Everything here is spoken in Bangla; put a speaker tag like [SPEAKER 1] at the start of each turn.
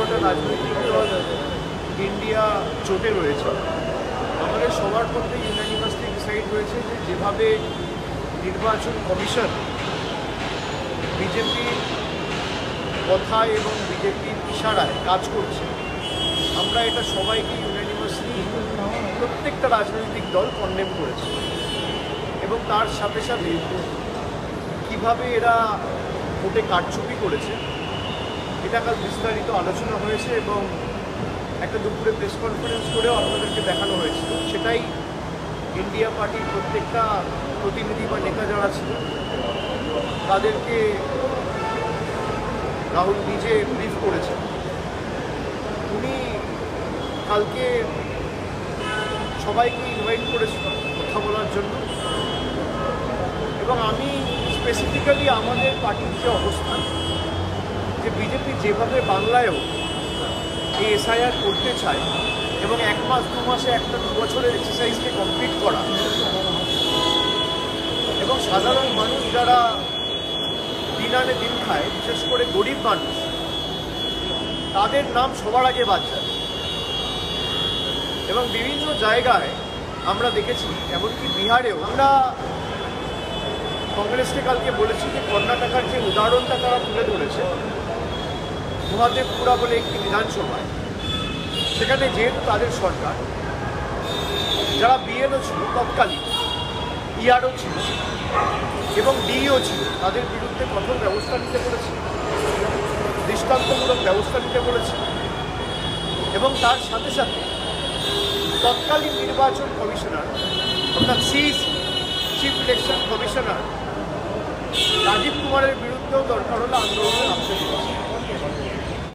[SPEAKER 1] সবকটা রাজনৈতিক দল ইন্ডিয়া জোটে রয়েছে। আমাদের সবার মধ্যে ইউনানিমাসলি ডিসাইড হয়েছে যে যেভাবে নির্বাচন কমিশন বিজেপির কথায় এবং বিজেপির ইশারায় কাজ করছে, আমরা এটা সবাইকে ইউনানিমাসলি প্রত্যেকটা রাজনৈতিক দল কন্ডেম করেছে। এবং তার সাথে সাথে কীভাবে এরা ভোটে কারচুপি করেছে এটা কাল বিস্তারিত আলোচনা হয়েছে এবং একটা দুপুরে প্রেস কনফারেন্স করেও আপনাদেরকে দেখানো হয়েছিল। সেটাই ইন্ডিয়া পার্টির প্রত্যেকটা প্রতিনিধি বা নেতা যারা ছিল তাদেরকে রাহুল নিজে ব্রিফ করেছেন। উনি কালকে সবাইকে ইনভাইট করেছিল কথা বলার জন্য, এবং আমি স্পেসিফিক্যালি আমাদের পার্টির যে অবস্থান, যে বিজেপি যেভাবে বাংলায়ও এই এসআইআর করতে চায় এবং 1 মাস 2 মাসে একটা 2 বছরের এক্সারসাইজকে কমপ্লিট করা, এবং সাধারণ মানুষ যারা দিন আনে দিন খায়, বিশেষ করে গরিব মানুষ, তাদের নাম সবার আগে বাদ যায়। এবং বিভিন্ন জায়গায় আমরা দেখেছি, এমনকি বিহারেও আমরা কংগ্রেসকে কালকে বলেছি যে কর্ণাটকার যে উদাহরণটা তারা তুলে ধরেছে, মহাদেবপুরা বলে একটি বিধানসভায়, সেখানে যেহেতু তাদের সরকার, যারা বিএলও ছিল তৎকালীন, ইআরও ছিল এবং ডিইও ছিল, তাদের বিরুদ্ধে কঠোর ব্যবস্থা নিতে বলেছে, দৃষ্টান্তমূলক ব্যবস্থা নিতে বলেছে। এবং তার সাথে সাথে তৎকালীন নির্বাচন কমিশনার অর্থাৎ CEC, chief election commissioner Rajiv কুমারের বিরুদ্ধেও দরকার হলে আন্দোলনে নামতে দিয়েছে।